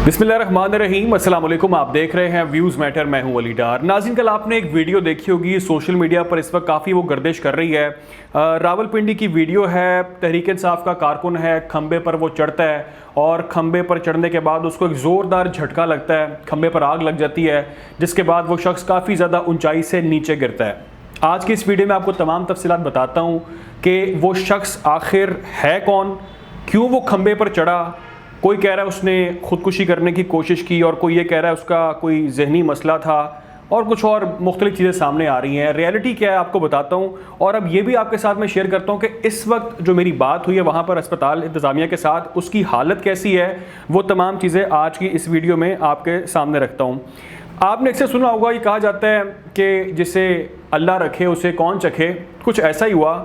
बिस्मिल्लाहिर्रहमानिर्रहीम, अस्सलाम वालेकुम। आप देख रहे हैं व्यूज़ मैटर, मैं हूं अली डार। नाज़रीन, कल आपने एक वीडियो देखी होगी, सोशल मीडिया पर इस वक्त काफ़ी वो गर्दिश कर रही है। रावलपिंडी की वीडियो है, तहरीक इंसाफ का कारकुन है, खंबे पर वो चढ़ता है और खंबे पर चढ़ने के बाद उसको एक ज़ोरदार झटका लगता है, खंबे पर आग लग जाती है, जिसके बाद वो शख्स काफ़ी ज़्यादा ऊंचाई से नीचे गिरता है। आज की इस वीडियो में आपको तमाम तफसीलात बताता हूँ कि वो शख्स आखिर है कौन, क्यों वो खंबे पर चढ़ा। कोई कह रहा है उसने ख़ुदकुशी करने की कोशिश की और कोई ये कह रहा है उसका कोई जहनी मसला था, और कुछ और मुख्तलिफ चीज़ें सामने आ रही हैं। रियलिटी क्या है आपको बताता हूँ, और अब ये भी आपके साथ मैं शेयर करता हूँ कि इस वक्त जो मेरी बात हुई है वहाँ पर अस्पताल इंतज़ामिया के साथ, उसकी हालत कैसी है। वो तमाम चीज़ें आज की इस वीडियो में आपके सामने रखता हूँ। आपने अक्सर सुना होगा, ये कहा जाता है कि जिसे अल्लाह रखे उसे कौन चखे। कुछ ऐसा ही हुआ।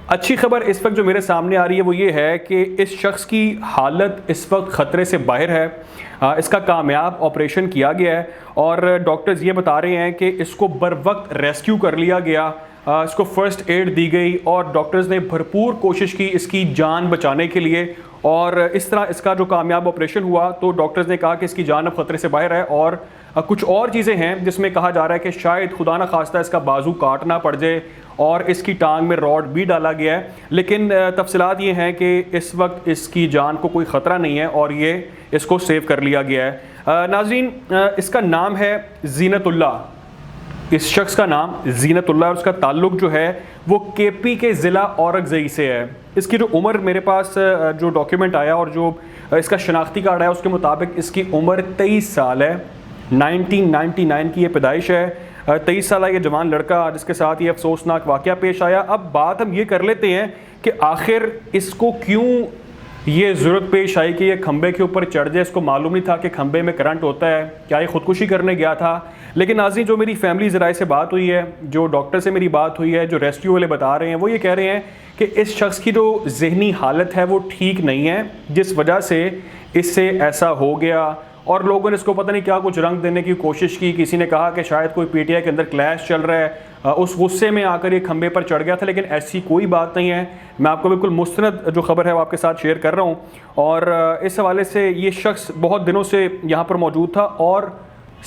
अच्छी खबर इस वक्त जो मेरे सामने आ रही है वो ये है कि इस शख्स की हालत इस वक्त ख़तरे से बाहर है। इसका कामयाब ऑपरेशन किया गया है और डॉक्टर्स ये बता रहे हैं कि इसको बर वक्त रेस्क्यू कर लिया गया, इसको फ़र्स्ट एड दी गई और डॉक्टर्स ने भरपूर कोशिश की इसकी जान बचाने के लिए। और इस तरह इसका जो कामयाब ऑपरेशन हुआ तो डॉक्टर्स ने कहा कि इसकी जान अब ख़तरे से बाहर है। और कुछ और चीज़ें हैं जिसमें कहा जा रहा है कि शायद खुदा न खास्ता इसका बाजू काटना पड़ जाए और इसकी टांग में रॉड भी डाला गया है। लेकिन तफसीलात ये हैं कि इस वक्त इसकी जान को कोई ख़तरा नहीं है और ये इसको सेव कर लिया गया है। नाज़रीन, इसका नाम है ज़ीनतुल्लाह। इस शख्स का नाम ज़ीनतुल्लाह और उसका ताल्लुक़ जो है वो केपी के ज़िला औरंगज़ई से है। इसकी जो उम्र मेरे पास जो डॉक्यूमेंट आया और जो इसका शनाख्ती कार्ड आया उसके मुताबिक इसकी उम्र 23 साल है। 1999 की ये पैदाइश है। 23 साल ये जवान लड़का जिसके साथ ये अफसोसनाक वाक़या पेश आया। अब बात हम ये कर लेते हैं कि आखिर इसको क्यों ये ज़रूरत पेश आई कि ये खंबे के ऊपर चढ़ जाए। इसको मालूम नहीं था कि खंबे में करंट होता है, क्या ये ख़ुदकुशी करने गया था। लेकिन नाज़रीन, जो मेरी फैमिली ज़राए से बात हुई है, जो डॉक्टर से मेरी बात हुई है, जो रेस्क्यू वाले बता रहे हैं, वो ये कह रहे हैं कि इस शख्स की जो ज़हनी हालत है वो ठीक नहीं है, जिस वजह से इससे ऐसा हो गया। और लोगों ने इसको पता नहीं क्या कुछ रंग देने की कोशिश की। किसी ने कहा कि शायद कोई पीटीआई के अंदर क्लैश चल रहा है, उस गुस्से में आकर ये खंबे पर चढ़ गया था, लेकिन ऐसी कोई बात नहीं है। मैं आपको बिल्कुल मुस्तनद जो खबर है वो आपके साथ शेयर कर रहा हूँ। और इस हवाले से ये शख्स बहुत दिनों से यहाँ पर मौजूद था। और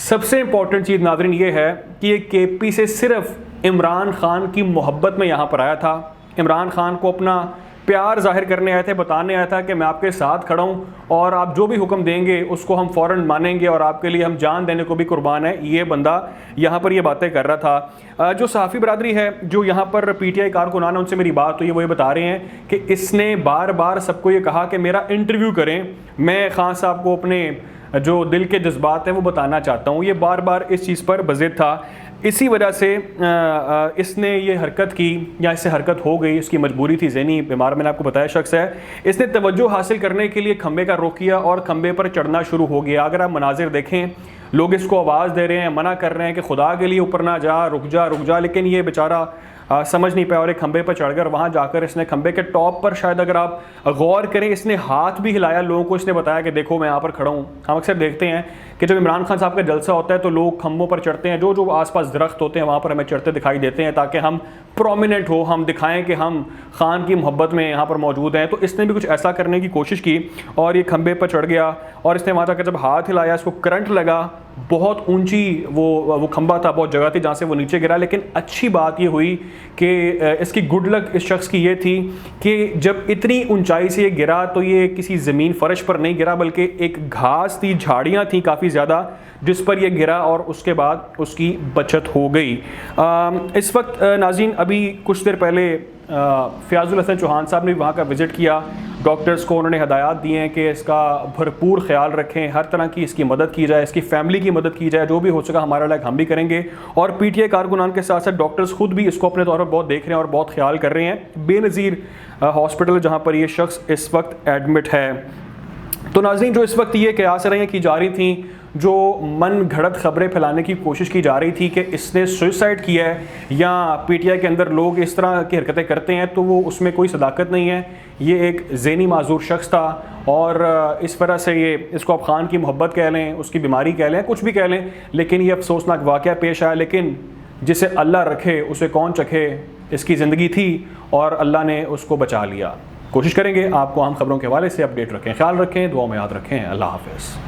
सबसे इम्पॉर्टेंट चीज़ नाज़रीन ये है कि ये केपी से सिर्फ इमरान खान की मोहब्बत में यहाँ पर आया था। इमरान खान को अपना प्यार जाहिर करने आया थे, बताने आया था कि मैं आपके साथ खड़ा हूँ और आप जो भी हुक्म देंगे उसको हम फ़ौरन मानेंगे और आपके लिए हम जान देने को भी कुर्बान है। ये बंदा यहाँ पर ये बातें कर रहा था। जो सहाफ़ी बरादरी है जो यहाँ पर पीटीआई कारकुनान है उनसे मेरी बात हुई है, वो ये बता रहे हैं कि इसने बार बार सबको ये कहा कि मेरा इंटरव्यू करें, मैं खान साहब को अपने जो दिल के जज्बात हैं वो बताना चाहता हूँ। ये बार बार इस चीज़ पर बज़िद था। इसी वजह से इसने ये हरकत की या इससे हरकत हो गई। इसकी मजबूरी थी, ज़हनी बीमार मैंने आपको बताया शख्स है। इसने तवज्जो हासिल करने के लिए खंबे का रुख किया और खंबे पर चढ़ना शुरू हो गया। अगर आप मनाजिर देखें, लोग इसको आवाज़ दे रहे हैं, मना कर रहे हैं कि खुदा के लिए ऊपर ना जा, रुक जा रुक जा, लेकिन ये बेचारा समझ नहीं पाया और एक खंबे पर चढ़कर वहाँ जाकर इसने खंबे के टॉप पर, शायद अगर आप गौर करें, इसने हाथ भी हिलाया लोगों को। इसने बताया कि देखो मैं यहाँ पर खड़ा हूँ। हम अक्सर देखते हैं कि जब इमरान खान साहब का जलसा होता है तो लोग खंबों पर चढ़ते हैं, जो जो आसपास दरख्त होते हैं वहाँ पर हमें चढ़ते दिखाई देते हैं ताकि हम प्रोमिनेंट हो, हम दिखाएं कि हम खान की मोहब्बत में यहाँ पर मौजूद हैं। तो इसने भी कुछ ऐसा करने की कोशिश की और ये खंबे पर चढ़ गया और इसने वहाँ जाकर जब हाथ हिलाया, इसको करंट लगा। बहुत ऊंची वो खंबा था, बहुत जगह थी जहाँ से वो नीचे गिरा। लेकिन अच्छी बात ये हुई कि इसकी गुड लक इस शख्स की ये थी कि जब इतनी ऊंचाई से ये गिरा तो ये किसी ज़मीन फर्श पर नहीं गिरा, बल्कि एक घास थी, झाड़ियाँ थी काफ़ी ज़्यादा, जिस पर ये गिरा और उसके बाद उसकी बचत हो गई। इस वक्त नाज़रीन, अभी कुछ देर पहले फ़याज़ुल हसन चौहान साहब ने वहाँ का विज़िट किया। डॉक्टर्स को उन्होंने हदायत दी हैं कि इसका भरपूर ख्याल रखें, हर तरह की इसकी मदद की जाए, इसकी फैमिली की मदद की जाए, जो भी हो सका हमारा लायक हम भी करेंगे। और पीटीआई कारकुनान के साथ साथ डॉक्टर्स खुद भी इसको अपने तौर पर बहुत देख रहे हैं और बहुत ख्याल कर रहे हैं। बेनज़ीर हॉस्पिटल जहाँ पर ये शख्स इस वक्त एडमिट है। तो नाज़रीन, जो इस वक्त ये कयास रही की जा रही थी, जो मन घड़त ख़बरें फैलाने की कोशिश की जा रही थी कि इसने सुसाइड किया है या पीटीआई के अंदर लोग इस तरह की हरकतें करते हैं, तो वो उसमें कोई सदाकत नहीं है। ये एक ज़हनी माजूर शख्स था और इस वजह से ये, इसको आप खान की मोहब्बत कह लें, उसकी बीमारी कह लें, कुछ भी कह लें, लेकिन ये अफसोसनाक वाक़या पेश आया। लेकिन जिसे अल्लाह रखे उसे कौन चखे, इसकी ज़िंदगी थी और अल्लाह ने उसको बचा लिया। कोशिश करेंगे आपको अहम खबरों के हवाले से अपडेट रखें। ख्याल रखें, दुआ में याद रखें। अल्लाह हाफ़िज़।